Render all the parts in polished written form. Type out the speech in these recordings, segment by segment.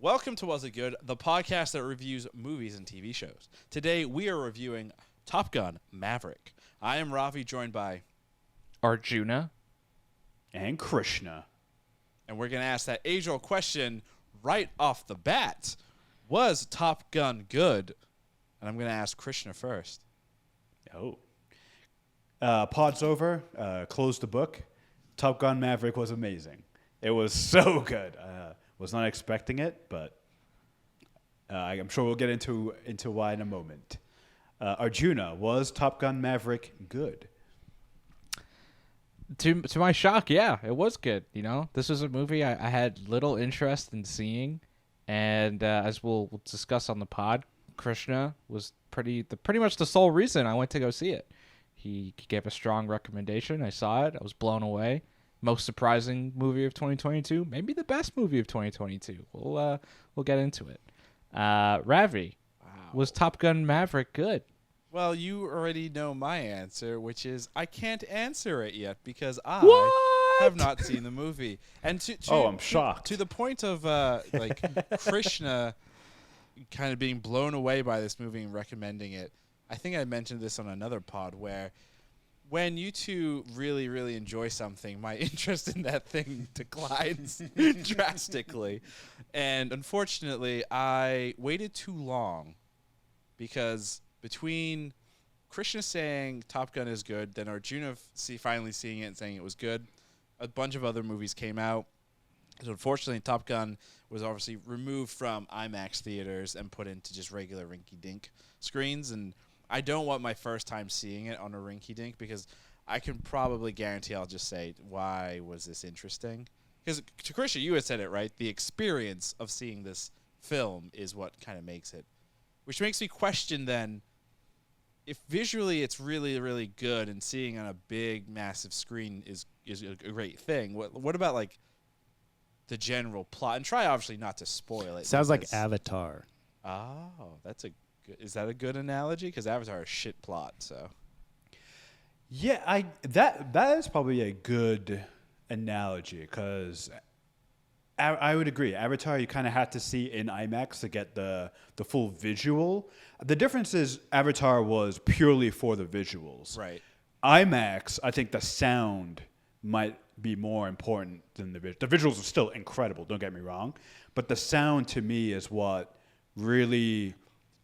Welcome to Was It Good, the podcast that reviews movies and TV shows. Today we are reviewing Top Gun Maverick. I am Ravi, joined by Arjuna and Krishna. And we're going to ask that age-old question right off the bat. Was Top Gun good? And I'm going to ask Krishna first. Pod's over. Close the book. Top Gun Maverick was amazing. It was so good. Was not expecting it, but I'm sure we'll get into why in a moment. Arjuna, was Top Gun Maverick good? To my shock, yeah, it was good. You know, this was a movie I had little interest in seeing, and as we'll discuss on the pod, Krishna was pretty much the sole reason I went to go see it. He gave a strong recommendation. I saw it. I was blown away. Most surprising movie of 2022, maybe the best movie of 2022. We'll get into it. Ravi, was Top Gun Maverick good? Well, you already know my answer, which is I can't answer it yet because I have not seen the movie. And I'm shocked. To the point of Krishna kind of being blown away by this movie and recommending it. I think I mentioned this on another pod where when you two really, really enjoy something, my interest in that thing declines drastically. And unfortunately, I waited too long because between Krishna saying Top Gun is good, then Arjuna finally seeing it and saying it was good, a bunch of other movies came out. So unfortunately, Top Gun was obviously removed from IMAX theaters and put into just regular rinky-dink screens. And I don't want my first time seeing it on a rinky-dink because I can probably guarantee I'll just say, why was this interesting? Because to Krishna, you had said it, right? The experience of seeing this film is what kind of makes it. Which makes me question then, if visually it's really, really good and seeing on a big, massive screen is a great thing, what about like the general plot? And try obviously not to spoil it. Sounds like Avatar. Oh, is that a good analogy? Because Avatar is shit plot, so. Yeah, that is probably a good analogy because I would agree. Avatar, you kind of had to see in IMAX to get the full visual. The difference is Avatar was purely for the visuals. Right. IMAX, I think the sound might be more important than the visuals. The visuals are still incredible, don't get me wrong. But the sound to me is what really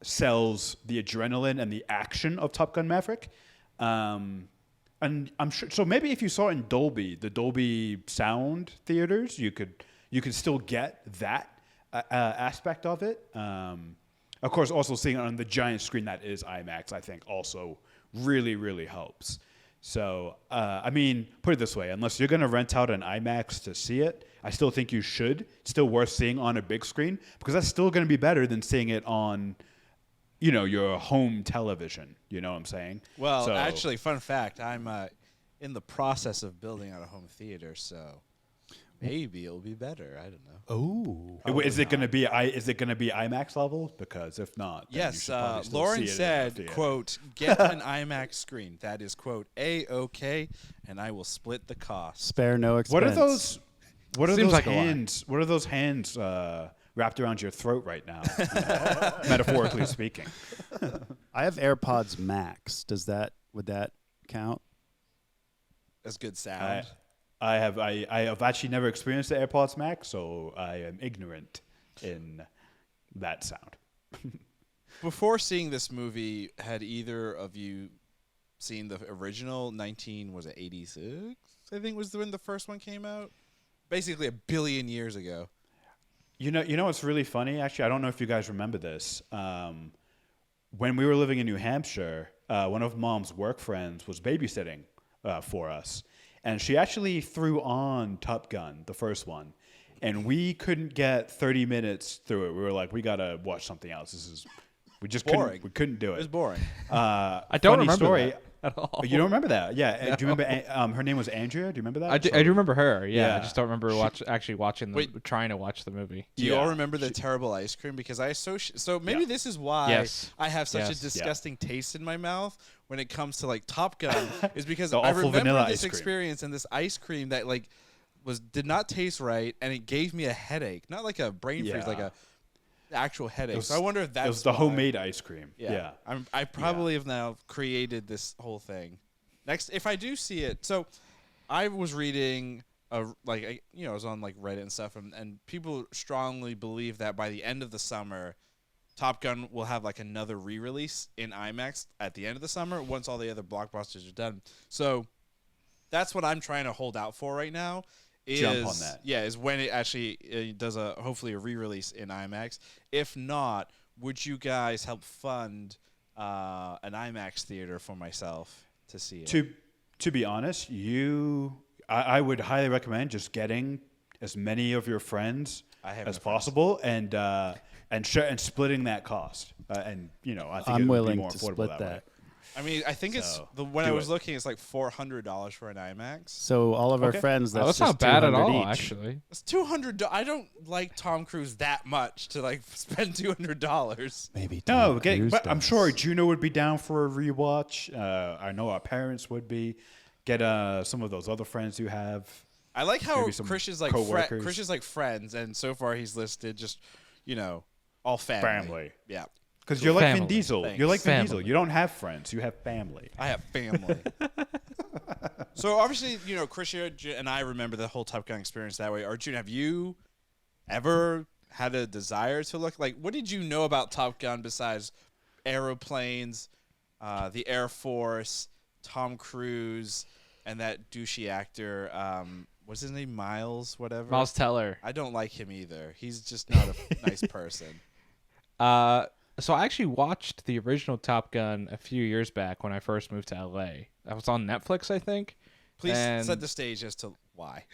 sells the adrenaline and the action of Top Gun Maverick. And I'm sure, so maybe if you saw it in Dolby, the Dolby sound theaters, you could still get that aspect of it. Of course, also seeing it on the giant screen that is IMAX, I think also really, really helps. So, I mean, put it this way, unless you're going to rent out an IMAX to see it, I still think you should. It's still worth seeing on a big screen because that's still going to be better than seeing it on, your home television. You know what I'm saying? Well, actually, fun fact, I'm in the process of building out a home theater, so maybe it'll be better. I don't know. Oh, is it going to be IMAX level? Because if not, then yes. Lauren said, "quote Get an IMAX screen. That is quote A-OK, and I will split the cost." Spare no expense. What are those? What are Seems those like a hands? What are those hands wrapped around your throat right now? Metaphorically speaking. I have AirPods Max. Would that count? That's good sound. I have actually never experienced the AirPods Max, so I am ignorant in that sound. Before seeing this movie, had either of you seen the original 86? I think was when the first one came out. Basically a billion years ago. You know what's really funny? Actually, I don't know if you guys remember this. When we were living in New Hampshire, one of Mom's work friends was babysitting for us. And she actually threw on Top Gun, the first one. And we couldn't get 30 minutes through it. We were like, we got to watch something else. We just couldn't do it. It was boring. I don't remember that at all. You don't remember that? Yeah. No. Do you remember her name was Andrea? Do you remember that? I do remember her. Yeah. I just don't remember trying to watch the movie. Do you all remember the terrible ice cream? Because so maybe this is why I have such a disgusting taste in my mouth when it comes to like Top Gun is because I remember this experience and this ice cream that like did not taste right and it gave me a headache. Not like a brain freeze, like a actual headache. was- So I wonder if that's It was the why. homemade ice cream. Yeah. Yeah. I probably have now created this whole thing. Next, if I do see it, so I was reading, I was on like Reddit and stuff, and people strongly believe that by the end of the summer, Top Gun will have like another re-release in IMAX at the end of the summer once all the other blockbusters are done. So that's what I'm trying to hold out for right now. Jump on that. Yeah, is when it actually does hopefully a re-release in IMAX. If not, would you guys help fund an IMAX theater for myself to see it? To be honest, I would highly recommend just getting as many of your friends as possible and splitting that cost. And I think I'm it would be willing more to affordable split that. that. Way. I mean, I think it's So, when I do was it. looking, it's like $400 for an IMAX. So all of our Okay. friends, that's That's just not bad at 200 all, each. actually. It's $200. I don't like Tom Cruise that much to like spend $200. Maybe No, Tom Cruise but I'm does. sure Juno would be down for a rewatch. I know our parents would be. Get some of those other friends you have. I like how Maybe some Christian's like coworkers. Christian's like friends, and so far he's listed just all family. Family. Yeah, Because you're like Vin Family. Diesel. Thanks. You're like Vin Family. Diesel. You don't have friends. You have family. I have family. So obviously, Christian and I remember the whole Top Gun experience that way. Arjun, have you ever had a desire to look like? What did you know about Top Gun besides aeroplanes, the Air Force, Tom Cruise, and that douchey actor? What's his name? Miles, whatever. Miles Teller. I don't like him either. He's just not a nice person. So I actually watched the original Top Gun a few years back when I first moved to LA. I was on Netflix, I think. Please And- set the stage as to why.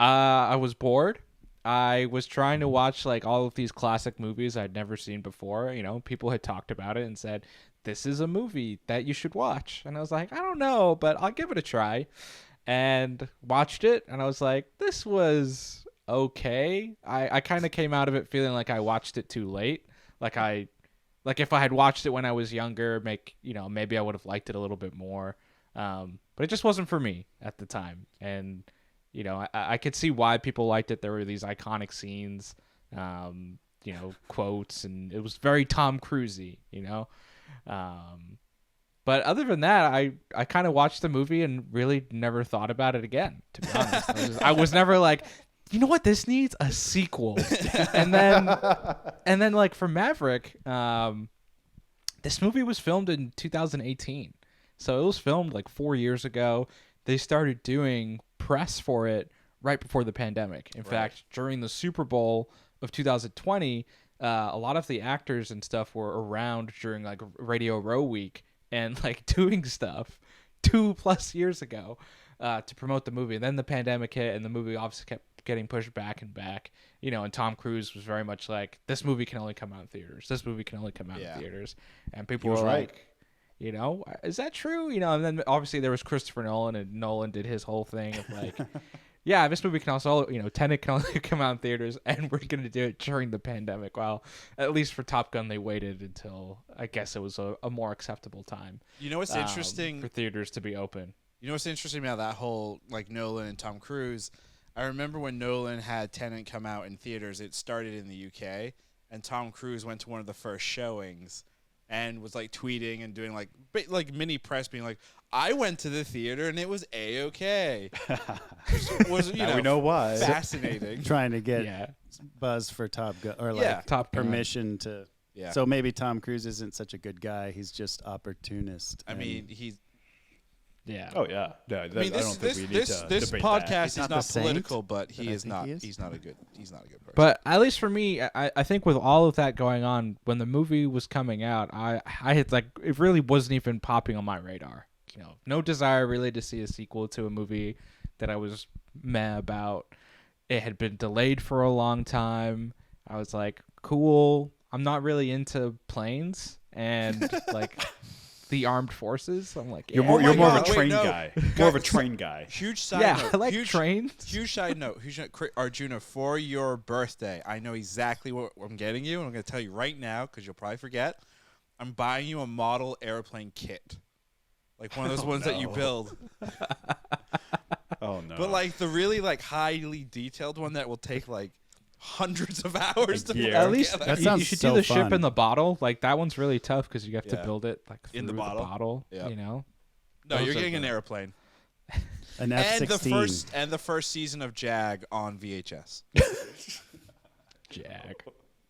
I was bored. I was trying to watch like all of these classic movies I'd never seen before. People had talked about it and said, this is a movie that you should watch. And I was like, I don't know, but I'll give it a try. And watched it, and I was like, this was okay. I kind of came out of it feeling like I watched it too late. Like if I had watched it when I was younger, maybe I would have liked it a little bit more. But it just wasn't for me at the time. And I could see why people liked it. There were these iconic scenes, quotes, and it was very Tom Cruise-y, But other than that, I kind of watched the movie and really never thought about it again, to be honest. I was never like, you know what, this needs a sequel. and then like for Maverick, this movie was filmed in 2018. So it was filmed like 4 years ago. They started doing press for it right before the pandemic. In fact, during the Super Bowl of 2020, a lot of the actors and stuff were around during like Radio Row Week and like doing stuff 2+ years ago to promote the movie. And then the pandemic hit, and the movie obviously kept getting pushed back and back. And Tom Cruise was very much like, this movie can only come out in theaters. This movie can only come out in theaters. And people were right. like, is that true? And then obviously there was Christopher Nolan, and Nolan did his whole thing of like, yeah, this movie can also, Tenet can only come out in theaters, and we're going to do it during the pandemic. Well, at least for Top Gun, they waited until, I guess it was a more acceptable time. what's interesting for theaters to be open. What's interesting about that whole like Nolan and Tom Cruise? I remember when Nolan had Tenet come out in theaters, it started in the UK, and Tom Cruise went to one of the first showings and was like tweeting and doing like mini press, being like, I went to the theater and it was A-okay. Was Now we know why. fascinating. Trying to get Yeah. buzz for Top Gun or Yeah. like Top Gun. permission to. Yeah. So maybe Tom Cruise isn't such a good guy. He's just opportunist. I mean, he's. Yeah. Oh yeah. Yeah, I mean, I don't think we need to this debate podcast that. is not not the saint political, but that he I is think not. he is. He's not a good. He's not a good person. But at least for me, I think with all of that going on, when the movie was coming out, I had like, it really wasn't even popping on my radar. No desire really to see a sequel to a movie that I was meh about. It had been delayed for a long time. I was like, cool. I'm not really into planes and like the armed forces. I'm like, You're yeah. more, my you're more of God, a wait, train no. guy. More of a train guy. huge side Yeah, note. I like huge, trains. Huge side note. Arjuna, for your birthday, I know exactly what I'm getting you, and I'm going to tell you right now because you'll probably forget. I'm buying you a model airplane kit, like one of those ones that you no. build, Oh no. but like the really like highly detailed one that will take like hundreds of hours to year. put At least together. That you sounds should so do the ship fun. in the bottle. Like that one's really tough because you have to Yeah. build it like In the through bottle. Yep. You know. No, Those you're are getting an the- airplane. An And F-16. the first season of Jag on VHS. Jag.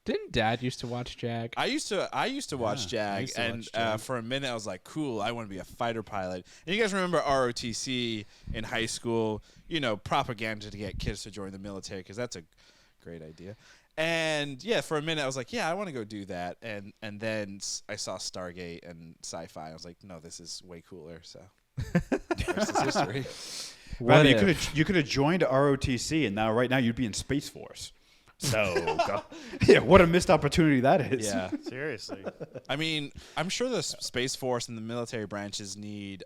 Didn't Dad used to watch Jag? I used to watch I Jag, used to and watch Jag. for a minute I was like, cool, I want to be a fighter pilot. And you guys remember ROTC in high school? You know, propaganda to get kids to join the military because that's a great idea. And yeah, for a minute I was like, yeah, I want to go do that. And then I saw Stargate and sci-fi. I was like, no, this is way cooler. So the rest is history. What Right, if? you could have joined ROTC, and right now you'd be in Space Force. So, yeah, what a missed opportunity that is. Yeah. Seriously. I mean, I'm sure the Space Force and the military branches need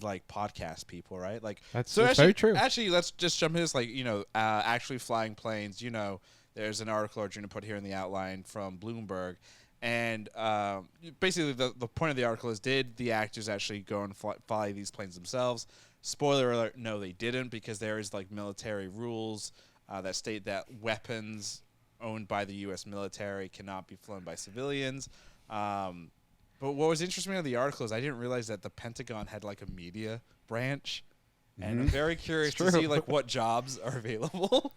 like podcast people, right? Like That's so. very Actually, true. Actually, let's just jump into this. Like, you know, actually flying planes. You know, there's an article we're going to put here in the outline from Bloomberg, and basically the point of the article is: did the actors actually go and fly these planes themselves? Spoiler alert: no, they didn't, because there is like military rules that state that weapons owned by the U.S. military cannot be flown by civilians. But what was interesting about the article is I didn't realize that the Pentagon had like a media branch, and I'm very curious to see like what jobs are available.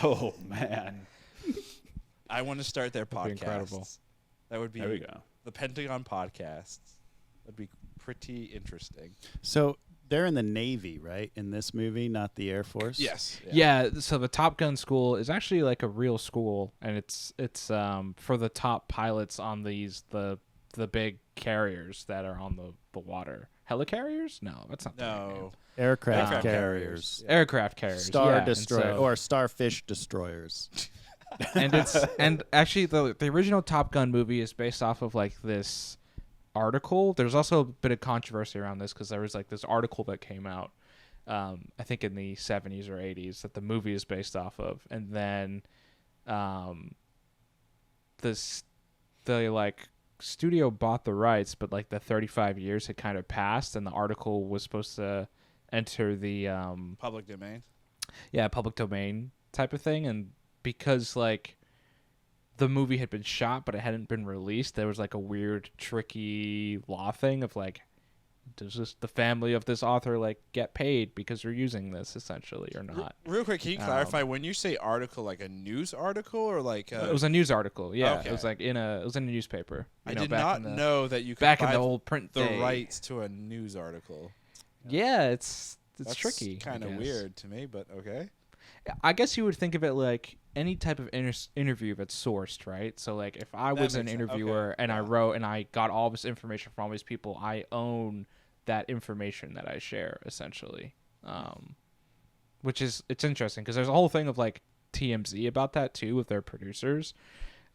Oh, man. I want to start their That'd be podcasts. incredible. That would be There we go. the Pentagon podcasts. That'd be pretty interesting. So they're in the Navy, right? In this movie, not the Air Force? Yes. Yeah, so the Top Gun school is actually like a real school, and it's for the top pilots on the big carriers that are on the water. Helicarriers? No, that's not the right name. No. Aircraft Aircraft carriers. Aircraft carriers. Star yeah, and destroyer so- or starfish destroyers. and actually the original Top Gun movie is based off of like this article. There's also a bit of controversy around this because there was like this article that came out I think in the 70s or 80s that the movie is based off of, and then the like studio bought the rights, but like the 35 years had kind of passed, and the article was supposed to enter the Public domain. public domain type of thing, and because like the movie had been shot but it hadn't been released, there was like a weird tricky law thing of like, does the family of this author like get paid because they're using this essentially or not? Real quick, can you clarify when you say article, like a news article or like It was a news article. Yeah, Okay. it was like in a newspaper. I you know, did back not in the- know that you could back in buy the old print the day. rights to a news article. Yeah, it's That's tricky. Kind I of guess. weird to me, but okay. I guess you would think of it like any type of interview that's sourced, right? So like if I That was an makes sense. interviewer Okay. and I Yeah. wrote and I got all this information from all these people, I own that information that I share essentially. Which is, it's interesting because there's a whole thing of like TMZ about that too with their producers.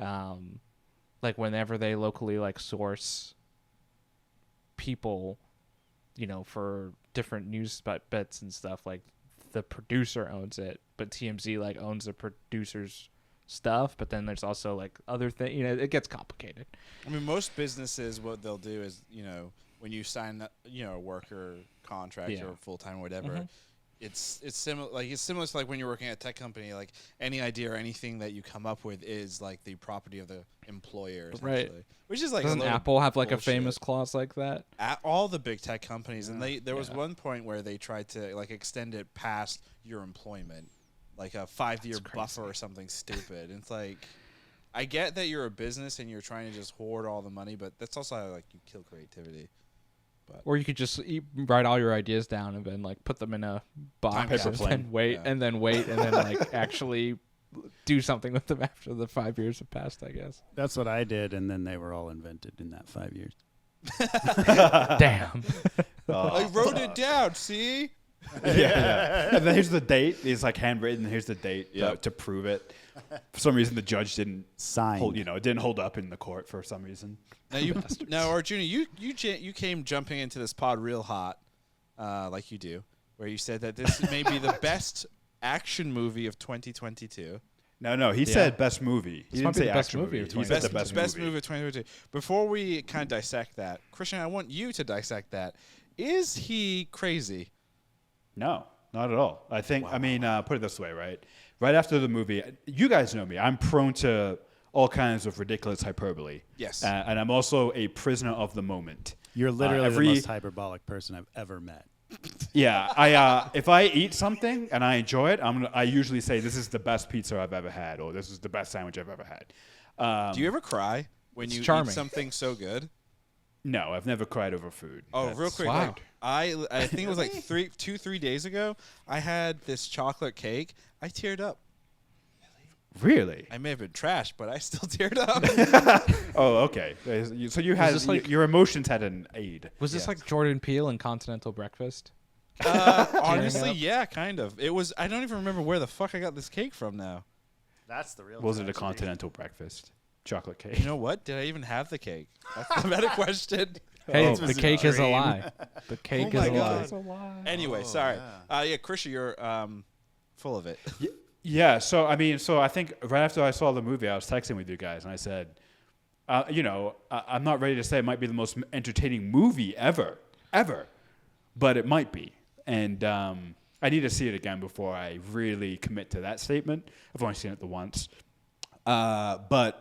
Like whenever they locally like source people, you know, for different news bits and stuff, like the producer owns it, but TMZ like owns the producer's stuff. But then there's also like other things, you know, it gets complicated. I mean, most businesses, what they'll do is, you know, when you sign, a worker contract Yeah. or full time, whatever, Mhm. it's similar. Like it's similar to like when you're working at a tech company. Like any idea or anything that you come up with is like the property of the employer, Right. essentially. Which is like Doesn't a little Apple have like a bullshit. famous clause like that? At all the big tech companies, and there was Yeah. one point where they tried to like extend it past your employment, like a 5-year That's buffer crazy. or something stupid. It's like, I get that you're a business and you're trying to just hoard all the money, but that's also how like you kill creativity. Or you could just write all your ideas down and then like put them in a box paper and plane. then wait Yeah. and then wait and then like actually do something with them after the 5 years have passed, I guess. That's what I did, and then they were all invented in that 5 years. Damn. I wrote it down. See, yeah. And then here's the date. It's like handwritten. Here's the date Yep. to prove it. For some reason, the judge didn't Signed. hold. It didn't hold up in the court for some reason. now Arjuna, you came jumping into this pod real hot, like you do, where you said that this may be the best action movie of 2022. No. He said best movie. He might didn't be say the best action movie movie. of He said the Best best movie of 2022. Before we kind of dissect that, Christian, I want you to dissect that. Is he crazy? No, not at all. I think. I mean, put it this way, right? right after the movie, you guys know me. I'm prone to all kinds of ridiculous hyperbole. Yes. And I'm also a prisoner of the moment. You're literally the most hyperbolic person I've ever met. Yeah, I if I eat something and I enjoy it, I usually say this is the best pizza I've ever had, or this is the best sandwich I've ever had. Do you ever cry when you eat something so good? No, I've never cried over food. Oh, real quick, wow. like, I think it was like 3 days ago. I had this chocolate cake. I teared up. Really? I may have been trash, but I still teared up. Oh, okay. So you had your emotions had an aid. Was this like Jordan Peele in Continental Breakfast? Honestly, yeah, kind of. It was. I don't even remember where the fuck I got this cake from now. That's the real. Was it a continental breakfast? Chocolate cake. You know what? Did I even have the cake? That's the better question. Hey, the cake is a lie. The cake Oh is my a God. lie. Anyway, sorry. Yeah, Krisha, you're full of it. Yeah. So I think right after I saw the movie, I was texting with you guys, and I said, I'm not ready to say it might be the most entertaining movie ever, but it might be. And I need to see it again before I really commit to that statement. I've only seen it the once. But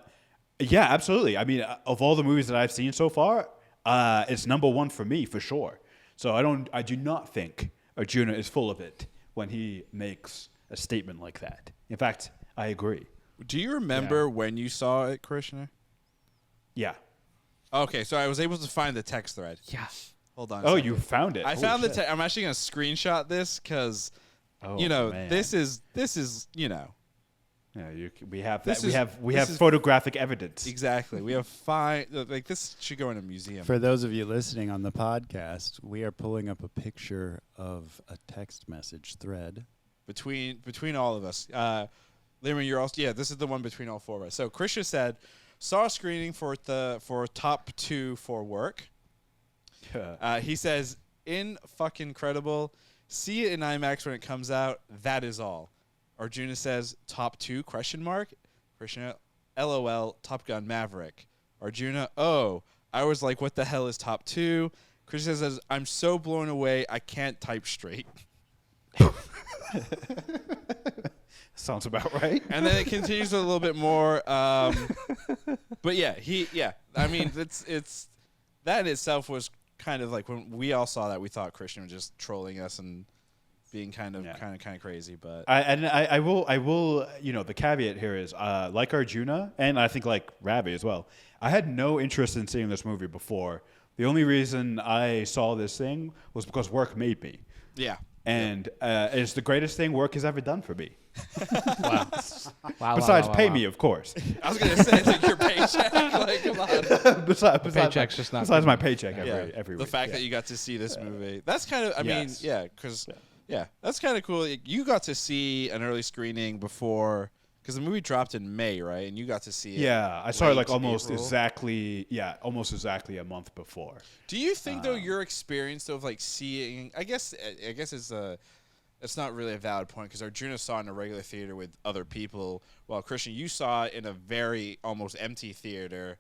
yeah, absolutely. I mean, of all the movies that I've seen so far, it's number one for me for sure. So I do not think Arjuna is full of it when he makes a statement like that. In fact, I agree. Do you remember when you saw it, Krishna? Yeah. Okay, so I was able to find the text thread. Yeah. Hold on. Oh, you found it. I found the. I'm actually gonna screenshot this because, man. this is. Yeah, we have This that. is- We this have is- photographic evidence. Exactly. We have 5. Like this should go in a museum. For those of you listening on the podcast, we are pulling up a picture of a text message thread. Between all of us. Liam, you're also. Yeah, this is the one between all 4 of us. So Krisha said, saw a screening for top 2 for work. He says, fucking credible. See it in IMAX when it comes out. That is all. Arjuna says, top 2, ? Krishna, LOL, Top Gun Maverick. Arjuna, oh, I was like, what the hell is top 2? Krishna says, I'm so blown away, I can't type straight. Sounds about right. And then it continues with a little bit more. But yeah, I mean, it's that in itself was kind of like when we all saw that, we thought Christian was just trolling us and being kind of crazy. But I will. The caveat here is like Arjuna, and I think like Ravi as well. I had no interest in seeing this movie before. The only reason I saw this thing was because work made me. yeah. And it's the greatest thing work has ever done for me. Wow. Besides pay me, of course. I was gonna say like your paycheck, like come on. besides just not besides my paycheck every the week. fact that you got to see this movie, that's kind of. I Yes. mean, that's kind of cool. You got to see an early screening before, because the movie dropped in May, right? And you got to see it. Yeah, I saw it like late almost April. exactly a month before. Do you think though your experience of like seeing? I guess it's not really a valid point because Arjuna saw it in a regular theater with other people, while Christian, you saw it in a very almost empty theater.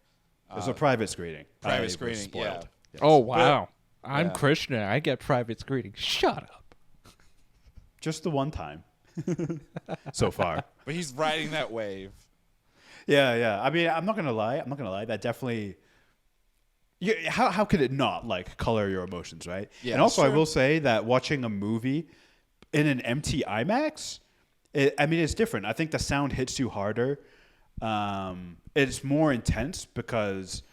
It was a private screening. Private I was screening, spoiled. Yes. Oh, wow. I'm yeah. Krishna. I get private screening. Shut up. Just the one time. So far. But he's riding that wave. Yeah. I mean, I'm not gonna lie. That definitely. How could it not like color your emotions, right? Yeah, and also, I sure. will say that watching a movie in an empty IMAX, it's different. I think the sound hits you harder. It's more intense because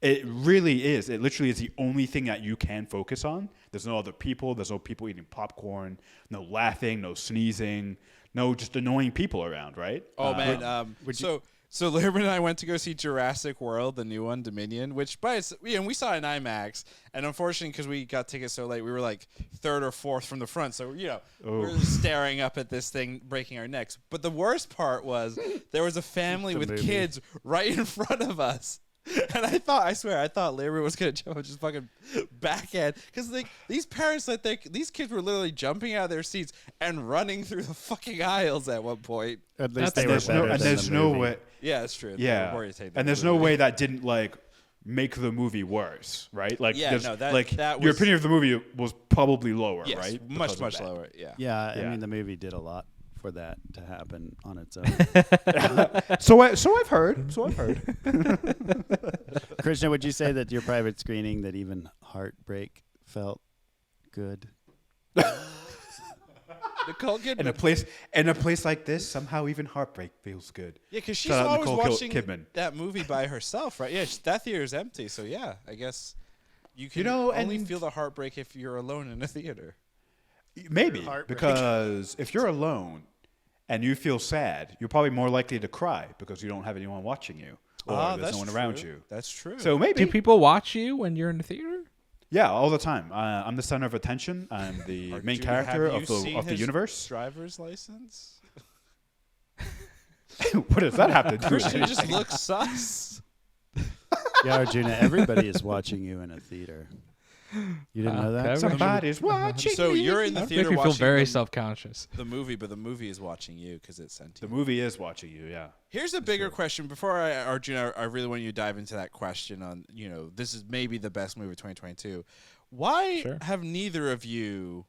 it really is. It literally is the only thing that you can focus on. There's no other people. There's no people eating popcorn. No laughing. No sneezing. No just annoying people around, right? Oh man. So Liam and I went to go see Jurassic World, the new one, Dominion, which we saw in IMAX, and unfortunately because we got tickets so late, we were like 3rd or 4th from the front, so we were staring up at this thing, breaking our necks. But the worst part was there was a family with kids right in front of us. And I swear, Larry was gonna jump and just fucking backhand because these parents these kids were literally jumping out of their seats and running through the fucking aisles at one point. At least That's- they were There's better no, and than there's the no movie. way. Yeah, that's true. Yeah, and there's no way that didn't like make the movie worse, right? Like, Yeah, there's- no, that- like that your was- opinion of the movie was probably lower, Yes, right? much Because of that. lower. Yeah. Yeah, I Yeah. mean the movie did a lot for that to happen on its own. So I've heard. Krishna, would you say that your private screening, that even heartbreak felt good? Nicole In a place like this, somehow even heartbreak feels good. Yeah, because she's Shout out always Nicole watching Kidman. that movie by herself, right? Yeah, that theater's empty, so yeah, I guess you can only and- feel the heartbreak if you're alone in a theater. Maybe Heartbreak. because if you're alone and you feel sad, you're probably more likely to cry because you don't have anyone watching you or there's no one around you. That's true. So maybe. Do people watch you when you're in the theater? Yeah, all the time. I'm the center of attention. I'm the main character have of you seen the his universe. driver's license? What does that have to do with Christian it? just looks sus. Yeah, Arjuna, everybody is watching you in a theater. You didn't know that? Okay. Somebody's watching So me. you're in the That theater makes me feel watching very the, self-conscious. the movie, but the movie is watching you because it's sent to The you. movie is watching you, yeah. Here's a bigger question. Before Arjuna, I really want you to dive into that question on, this is maybe the best movie of 2022. Why Sure. have neither of you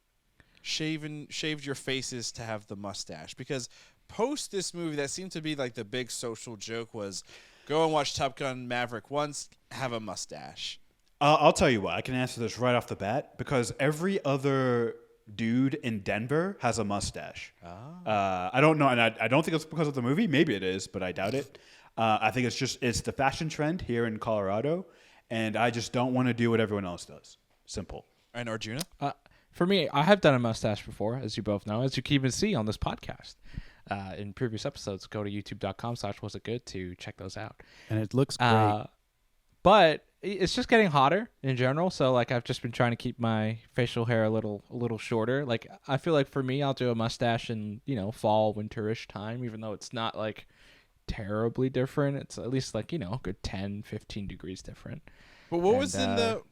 shaved your faces to have the mustache? Because post this movie, that seemed to be like the big social joke was go and watch Top Gun Maverick once, have a mustache. I'll tell you what. I can answer this right off the bat because every other dude in Denver has a mustache. I don't know, and I don't think it's because of the movie. Maybe it is, but I doubt it. I think it's the fashion trend here in Colorado, and I just don't want to do what everyone else does. Simple. And Arjuna? For me, I have done a mustache before, as you both know, as you can even see on this podcast. In previous episodes, go to youtube.com/wasitgood to check those out. And it looks great. But it's just getting hotter in general, so like I've just been trying to keep my facial hair a little shorter. Like I feel like for me, I'll do a mustache in fall, winterish time, even though it's not like terribly different. It's at least like a good 10-15 degrees different. But what was in the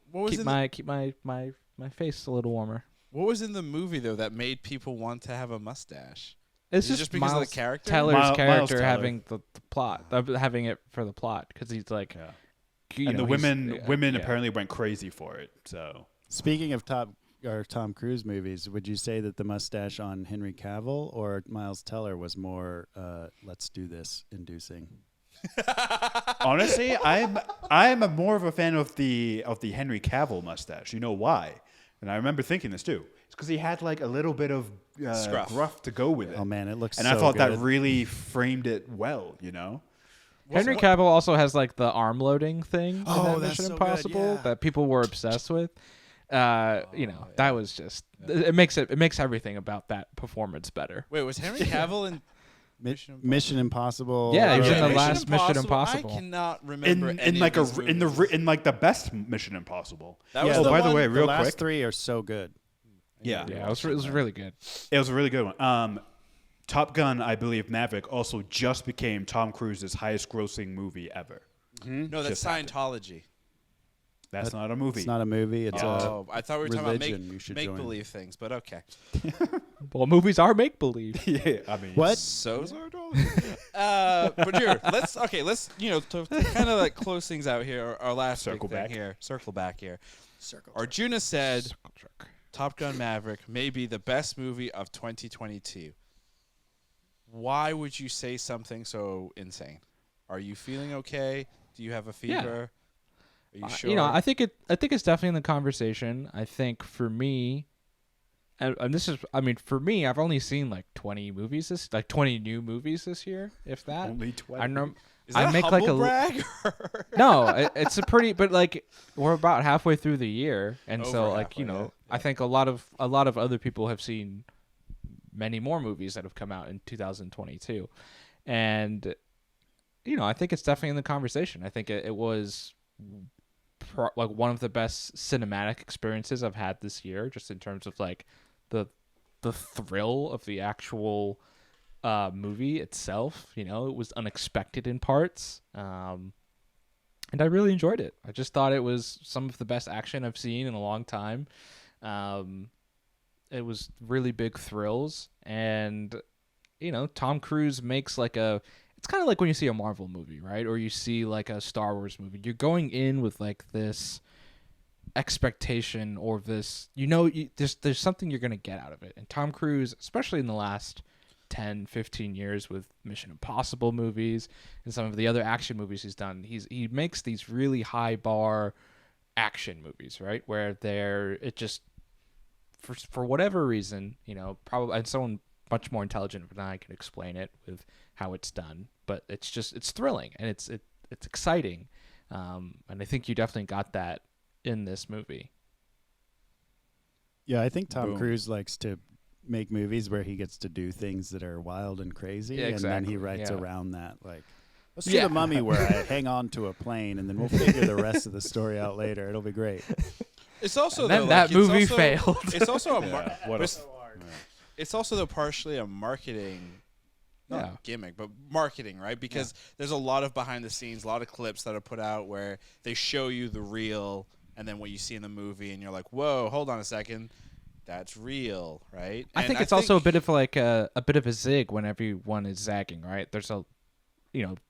keep my face a little warmer. what was in the movie though that made people want to have a mustache? It's Is it just because of the Miles character? Teller's Miles character Teller. having the plot, having it for the plot, because he's like, And the women yeah. apparently went crazy for it. So Speaking of Tom Cruise movies, would you say that the mustache on Henry Cavill or Miles Teller was more let's do this inducing? honestly, I'm more of a fan of the Henry Cavill mustache. You know why? And I remember thinking this too. It's because he had like a little bit of Scruff. gruff to go with it. Oh man, it looks And so I thought good. that really framed it well. Henry Cavill also has like the arm loading thing in Oh, that that's Mission so Impossible good, yeah. that people were obsessed with. That was just it makes everything about that performance better. Wait, was Henry Cavill in Mission Impossible. Yeah, he was in the Mission last Mission Impossible. I cannot remember in any like of his movies. in like the best Mission Impossible. That was Oh, the by the one- way, real the last quick, three are so good. yeah, Yeah, it was really good. it was a really good one. Top Gun, I believe Maverick also just became Tom Cruise's highest grossing movie ever. No, that's Just happened. Scientology. That's not a movie. It's not a movie. It's Oh, I thought we were talking about religion you should make join. believe things, but okay. Well, movies are make believe. Yeah, I mean, what? So Scientology. But here, let's to kind of like close things out here. Our last Circle big thing back. here. Circle back here. Arjuna said Top Gun Maverick may be the best movie of 2022. Why would you say something so insane? Are you feeling okay? Do you have a fever? Are you sure? I think it's definitely in the conversation. I think for me, and this is, for me, I've only seen like 20 new movies this year, if that. only 20. I know. Is that I make a like humble a brag? no. It's a pretty, but like we're about halfway through the year, and so Over like halfway, yeah. I think a lot of other people have seen many more movies that have come out in 2022, and I think it's definitely in the conversation. I think it was like one of the best cinematic experiences I've had this year, just in terms of like the thrill of the actual movie itself. It was unexpected in parts, and I really enjoyed it. I just thought it was some of the best action I've seen in a long time. It was really big thrills, and Tom Cruise makes like it's kind of like when you see a Marvel movie, right? Or you see like a Star Wars movie. You're going in with like this expectation or this, there's something you're going to get out of it. And Tom Cruise, especially in the last 10, 15 years with Mission Impossible movies and some of the other action movies he's done. He makes these really high bar action movies, right? Where it just for whatever reason, probably, and someone much more intelligent than I can explain it with how it's done, but it's thrilling and it's exciting. And I think you definitely got that in this movie. Yeah, I think Tom Boom. Cruise likes to make movies where he gets to do things that are wild and crazy, Yeah, and then exactly, he writes yeah. around that. Like, let's do Yeah. The Mummy where I hang on to a plane, and then we'll figure the rest of the story out later. It'll be great. It's also And then though, that like, movie it's also, failed. It's also a Yeah, what a- it's also though partially a marketing, not Yeah. gimmick, but marketing, right? Because there's a lot of behind the scenes, a lot of clips that are put out where they show you the real, and then what you see in the movie, and you're like, whoa, hold on a second. That's real, right? I think it's also a bit of like a bit of a zig when everyone is zagging, right? There's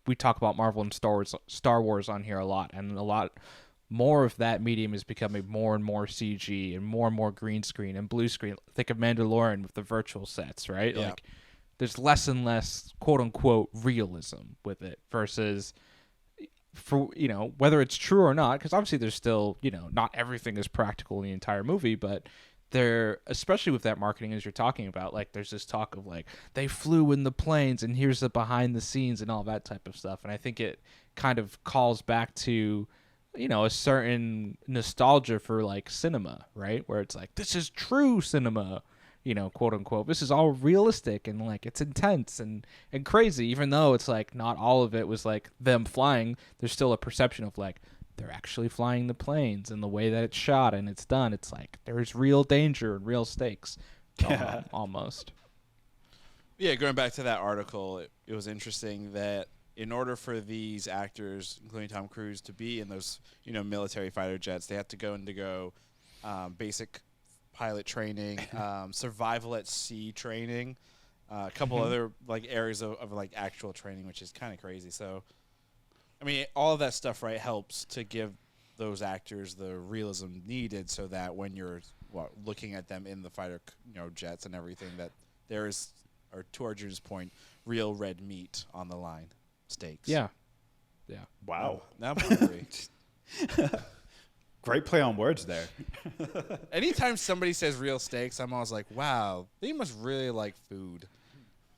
we talk about Marvel and Star Wars on here a lot, and a lot more of that medium is becoming more and more CG and more green screen and blue screen. Think of Mandalorian with the virtual sets, right? Yeah. Like there's less and less quote unquote realism with it versus for whether it's true or not, because obviously there's still not everything is practical in the entire movie, but there, especially with that marketing as you're talking about, like there's this talk of like they flew in the planes and here's the behind the scenes and all that type of stuff, and I think it kind of calls back to a certain nostalgia for like cinema, right, where it's like this is true cinema, quote unquote, this is all realistic and like it's intense and crazy, even though it's like not all of it was like them flying. There's still a perception of like they're actually flying the planes, and the way that it's shot and it's done, it's like there's real danger and real stakes almost. Yeah, going back to that article, it was interesting that in order for these actors, including Tom Cruise, to be in those military fighter jets, they had to go undergo basic pilot training, survival at sea training, a couple other like areas of like actual training, which is kind of crazy. So I mean, all of that stuff, right, helps to give those actors the realism needed, so that when you're looking at them in the fighter, jets and everything, that there is, or to Arjun's point, real red meat on the line, steaks. Yeah. Wow. Now I'm hungry. Great play on words there. Anytime somebody says real steaks, I'm always like, wow, they must really like food.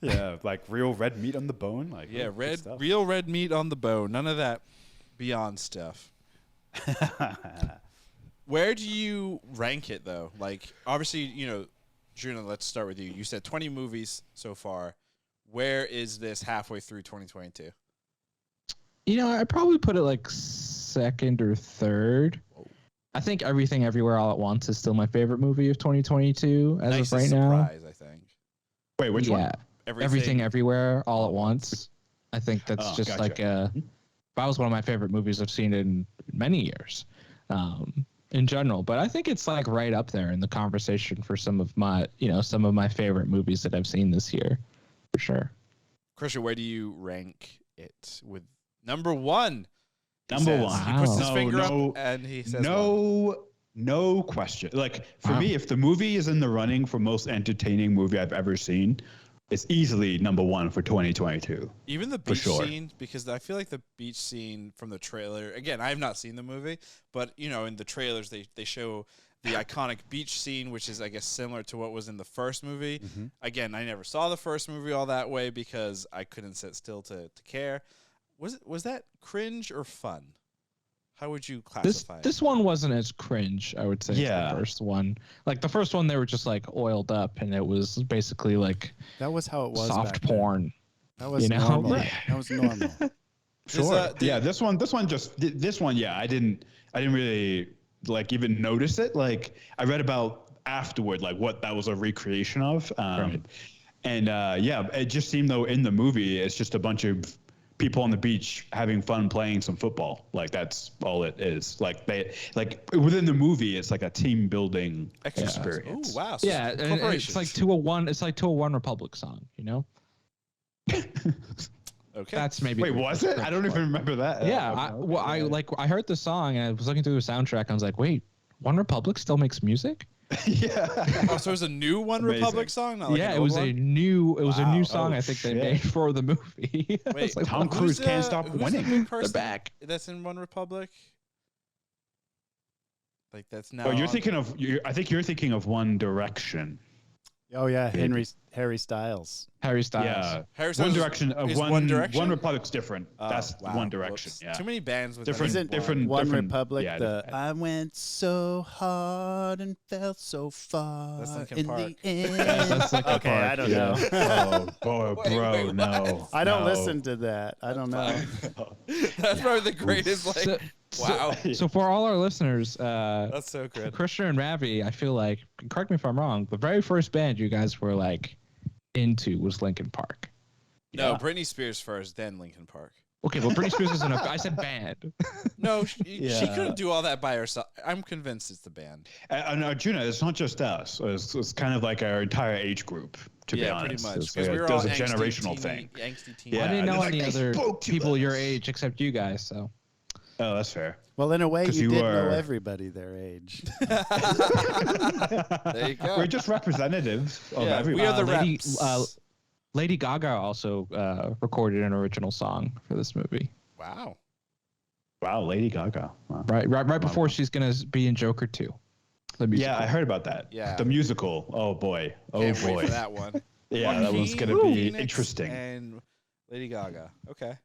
Yeah, like real red meat on the bone. Like Yeah, good stuff. real red meat on the bone. None of that beyond stuff. Where do you rank it, though? Like, obviously, Juno, let's start with you. You said 20 movies so far. Where is this halfway through 2022? I'd probably put it like second or third. I think Everything Everywhere All at Once is still my favorite movie of 2022 as Nicest of right now. surprise, I think. Wait, which one? Everything Everywhere All at Once. I think that's just gotcha. like that was one of my favorite movies I've seen in many years, in general. But I think it's like right up there in the conversation for some of my favorite movies that I've seen this year, for sure. Christian, where do you rank it with number one? Number He one. puts his No, finger no, up and he says, no question. Like for me, if the movie is in the running for most entertaining movie I've ever seen, it's easily number one for 2022. even the beach sure. scene, because I feel like the beach scene from the trailer, again, I have not seen the movie, but, in the trailers, they show the iconic beach scene, which is, I guess, similar to what was in the first movie. Mm-hmm. Again, I never saw the first movie all that way because I couldn't sit still to care. Was that cringe or fun? How would you classify it? This one wasn't as cringe, I would say, as Yeah. the first one. Like the first one, they were just like oiled up, and it was basically like That was how it was. soft back then. porn. That was you know? normal. Right. That was normal. Sure. Yeah, this one. Yeah, I didn't really like even notice it. Like I read about afterward, like what that was a recreation of. Right. And yeah, it just seemed though in the movie, it's just a bunch of people on the beach having fun playing some football. Like that's all it is. Like within the movie, it's like a team building experience. Oh, wow. Yeah, and it's like 201. It's like 201 Republic song, Okay. That's maybe. Wait, was it? I don't even remember that. Yeah, Okay. I heard the song and I was looking through the soundtrack. And I was like, wait, One Republic still makes music? Yeah. Oh, so it was a new One Amazing. Republic song? Not like yeah, an it old was one? a new Wow. song Oh, I think they shit. made for the movie. Wait, It's like, Tom Cruise can't stop who's winning. the big person back. that's in One Republic? Like that's now. Oh, you're on- thinking of. I think you're thinking of One Direction. Oh yeah, Harry Styles. Harry Styles. Yeah. Harry One Styles Direction. is One, One Direction? One Republic's different. Oh, That's wow. One Direction. Whoops. Yeah. Too many bands with Different- that Isn't different- One different- Republic yeah, the different. I went so hard and felt so far That's Linkin in Park. the end. That's Linkin okay, Park, I don't Yeah. know. Oh, Wait, bro, wait, no. I don't no. listen to that. I don't know. That's probably the greatest. Like, wow, So for all our listeners, that's so good. Krishna and Ravi, I feel like, correct me if I'm wrong, the very first band you guys were like into was Linkin Park. No, Yeah. Britney Spears first, then Linkin Park. Okay, well, Britney Spears isn't I said band. No, she Yeah. couldn't do all that by herself. I'm convinced it's the band. And Arjuna, it's not just us. It's kind of like our entire age group, to be Yeah, honest. pretty much. It's Because like we were all there's a angsty generational teeny- thing. Angsty teen. Yeah, I didn't know like, any they other spoke to people your us. age except you guys, so. Oh, that's fair. Well, in a way, 'Cause you you did know are- everybody their age. There you go. We're just representatives of Yeah, everyone. we are the Lady, reps. Lady Gaga also recorded an original song for this movie. Wow. Wow, Lady Gaga. Wow. Right before she's gonna be in Joker 2. The musical. Yeah, I heard about that. Yeah. The musical. Oh boy. Oh Can't wait boy. for that one. Yeah, that one's Joaquin gonna be Phoenix interesting. And Lady Gaga. Okay.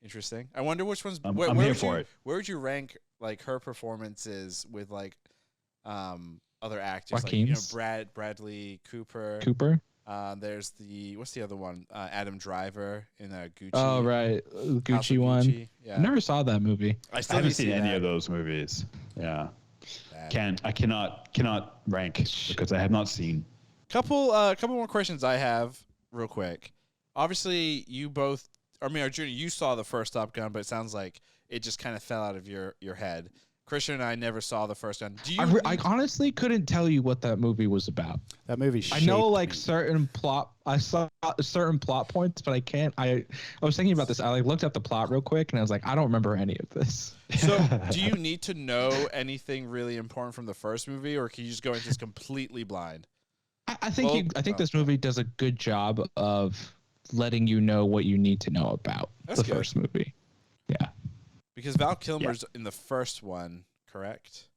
Interesting. I wonder which one's. I'm where here would for you, it. Where would you rank like her performances with like other actors Joaquin's? like Bradley Cooper. Cooper. There's the what's the other one? Adam Driver in Gucci. Oh right, House of Gucci one. Gucci. Yeah. I never saw that movie. I I still haven't need to seen see any that. of those movies. Yeah. Bad. I cannot rank because I have not seen. Couple more questions I have real quick. Obviously, you both. I mean, Arjuna, you saw the first Top Gun, but it sounds like it just kind of fell out of your head. Christian and I never saw the first one. Do you? I honestly couldn't tell you what that movie was about. That movie. I know shaped like me. certain plot. I saw certain plot points, but I can't. I was thinking about this. I like looked up the plot real quick, and I was like, I don't remember any of this. So, do you need to know anything really important from the first movie, or can you just go into this completely blind? I think Well, I think this movie does a good job of letting you know what you need to know about That's the good. first movie. Yeah, Because Val Kilmer's in the first one, correct?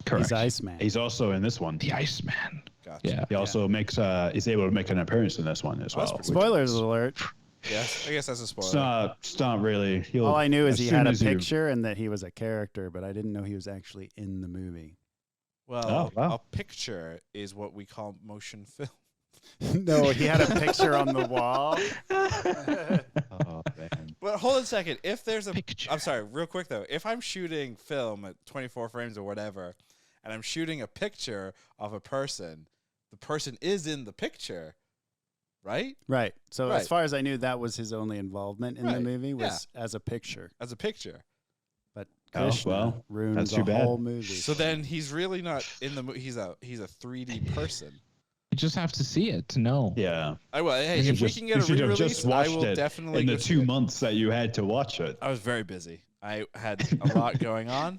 correct. He's Iceman. He's also in this one. the Iceman. Gotcha. Yeah. He also makes is able to make an appearance in this one as Oh, that's well. pretty Spoilers alert. Yes, I guess that's a spoiler. It's not really. He'll, All I knew is as he soon had a as you- picture and that he was a character, but I didn't know he was actually in the movie. Well, Oh, wow. a picture is what we call motion film. No, he had a picture on the wall. Oh, man. But hold on a second. If there's a, Picture. I'm sorry, real quick though. If I'm shooting film at 24 frames or whatever, and I'm shooting a picture of a person, the person is in the picture, right? Right. So Right. as far as I knew, that was his only involvement in the Right. movie was as a picture. As a picture. But Oh, Krishna well, ruins that's the too bad. whole movie. So then he's really not in the. He's a 3D person. You just have to see it to know. Yeah. I will. Hey, You if we just- can you get a should have re-release, just I watched will it definitely. in go the see 2 it. months that you had to watch it. I was very busy. I had a lot going on.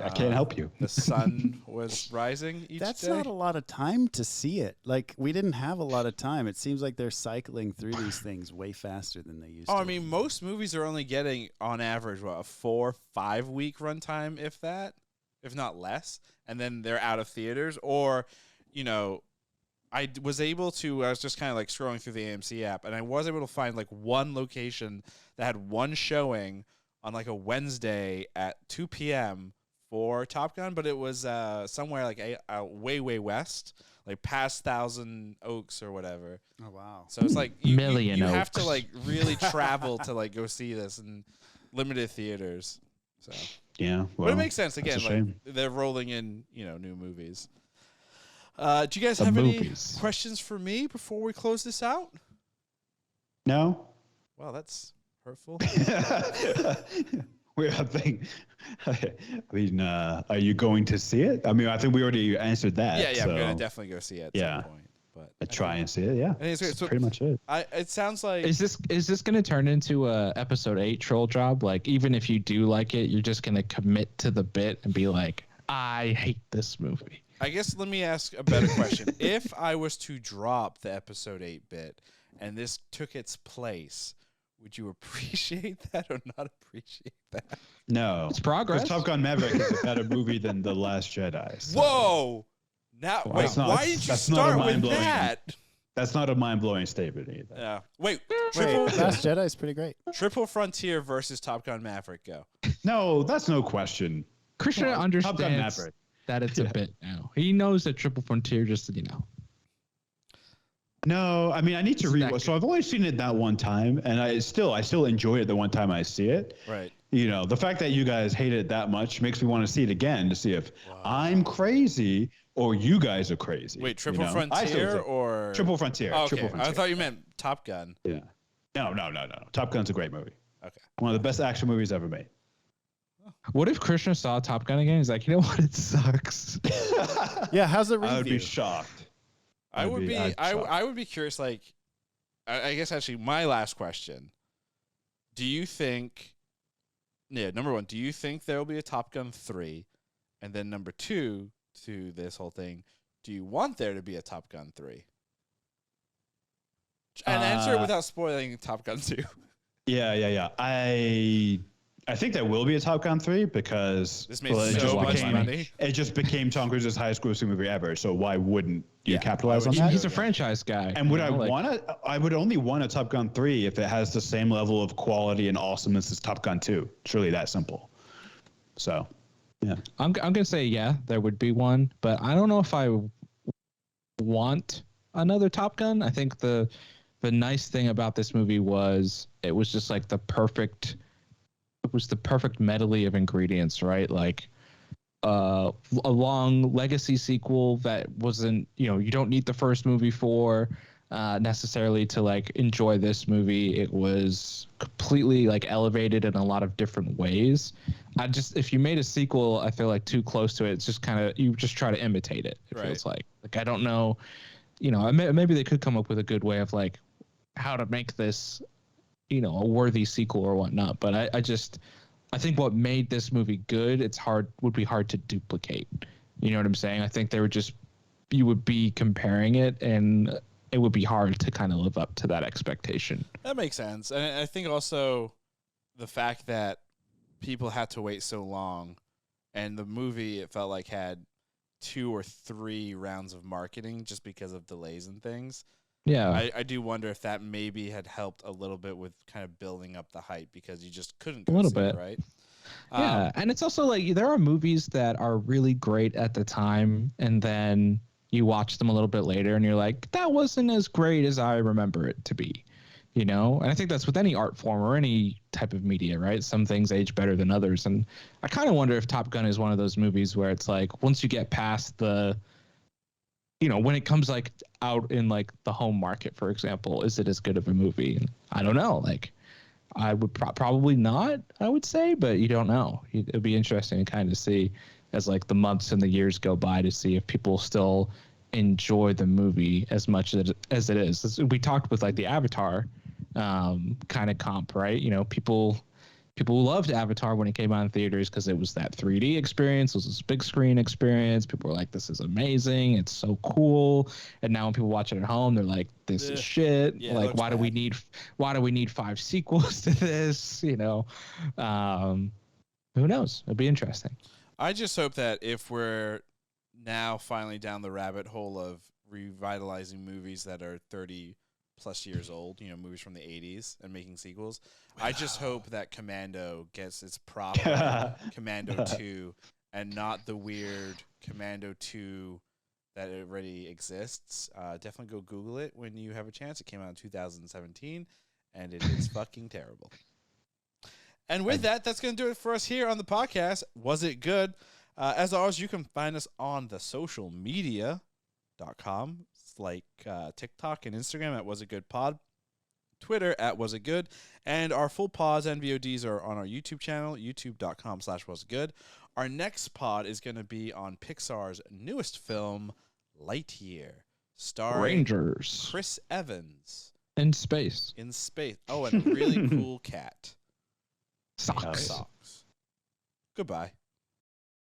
I can't help you. The sun was rising each That's day. not a lot of time to see it. Like we didn't have a lot of time. It seems like they're cycling through these things way faster than they used to. Oh, I mean, most movies are only getting, on average, what, a 4-5 week runtime, if that, if not less, and then they're out of theaters. Or, you know, I was just kind of like scrolling through the AMC app, and I was able to find like one location that had one showing on like a Wednesday at 2 p.m. for Top Gun, but it was somewhere like way, way west, like past Thousand Oaks or whatever. Oh wow. So it's like you Million have to Oaks. like really travel to like go see this in limited theaters. So, Yeah. but Well, it makes sense. that's Again, a shame. like they're rolling in, new movies. Do you guys The have movies. any questions for me before we close this out? No. Wow, that's hurtful. Weird thing. I mean, are you going to see it? I mean, I think we already answered that. yeah, so I'm gonna definitely go see it at Yeah. some point. But I try and see it. Yeah. I think it's great. That's So pretty much it. it sounds like Is this going to turn into a episode 8 troll job? Like even if you do like it, you're just going to commit to the bit and be like, I hate this movie. I guess let me ask a better question. If I was to drop the episode 8 bit and this took its place, would you appreciate that or not appreciate that? No. It's progress. Because Top Gun Maverick is a better movie than The Last Jedi. So Whoa! Now, wait, That's not- why did you that's not a start with mind-blowing- that? that's not a mind-blowing statement either. Yeah. Wait, Wait, Last Jedi is pretty great. Triple Frontier versus Top Gun Maverick, go. No, that's no question. Krishna Top Gun understands Maverick. that it's a bit now. He knows that Triple Frontier just, No, I mean I need to Isn't that rewatch. good? So I've only seen it that one time, and I still enjoy it the one time I see it. Right. You know, the fact that you guys hate it that much makes me want to see it again to see if I'm crazy or you guys are crazy. Wait, Triple you know? I still Frontier think- or Triple Frontier. Oh, okay. Triple Frontier. I thought you meant Top Gun. Yeah. No. Top Gun's a great movie. Okay. One of the best action movies ever made. What if Krishna saw Top Gun again? He's like, you know what? It sucks. Yeah, how's the review? I would be shocked. I would be I'd shocked. I would be curious, like I guess actually my last question. Do you think number one, do you think there will be a Top Gun 3? And then number 2 to this whole thing, do you want there to be a Top Gun 3? And answer it without spoiling Top Gun 2. Yeah. I think there will be a Top Gun 3 because This made so much money. It just became Tom Cruise's highest grossing movie ever. So why wouldn't you capitalize on He- that? He's a franchise guy. And would you I know, like- want to? I would only want a Top Gun 3 if it has the same level of quality and awesomeness as Top Gun 2. It's really that simple. So, yeah. I'm gonna say there would be one, but I don't know if I want another Top Gun. I think the nice thing about this movie was it was just like the perfect medley of ingredients, right? Like a long legacy sequel that wasn't, you don't need the first movie for necessarily to like enjoy this movie. It was completely like elevated in a lot of different ways. If you made a sequel, I feel like too close to it, it's just kind of, you just try to imitate it. It feels like I don't know, maybe they could come up with a good way of like how to make this, a worthy sequel or whatnot. But I think what made this movie good, would be hard to duplicate. You know what I'm saying? I think you would be comparing it, and it would be hard to kind of live up to that expectation. That makes sense. And I think also the fact that people had to wait so long, and the movie, it felt like, had 2 or 3 rounds of marketing just because of delays and things. Yeah. I do wonder if that maybe had helped a little bit with kind of building up the hype because you just couldn't go A little see it, bit. right? Yeah, and it's also like there are movies that are really great at the time, and then you watch them a little bit later, and you're like, that wasn't as great as I remember it to be, And I think that's with any art form or any type of media, right? Some things age better than others, and I kind of wonder if Top Gun is one of those movies where it's like once you get past the, when it comes like out in like the home market, for example, is it as good of a movie? And I don't know, like. I would probably not, I would say, but you don't know. It'd be interesting to kind of see as like the months and the years go by to see if people still enjoy the movie as much as it is. We talked with like the Avatar kind of comp, right? People loved Avatar when it came out in theaters because it was that 3D experience. It was this big screen experience. People were like, this is amazing. It's so cool. And now when people watch it at home, they're like, this is shit. Yeah, like, why do we need 5 sequels to this? Who knows? It'd be interesting. I just hope that if we're now finally down the rabbit hole of revitalizing movies that are 30 plus years old, movies from the 80s and making sequels, I just hope that Commando gets its proper Commando 2 and not the weird Commando 2 that already exists. Definitely go Google it when you have a chance. It came out in 2017 and it is fucking terrible. And with that, that's going to do it for us here on the podcast. Was it good? As always, you can find us on the social media.com, like TikTok and Instagram at Was It Good Pod, Twitter at Was It Good, and our full pods and VODs are on our YouTube channel, youtube.com/wasitgood. Our next pod is going to be on Pixar's newest film, Lightyear, starring Rangers Chris Evans in space. in space. Oh, and a really cool cat. Socks. Socks. Goodbye.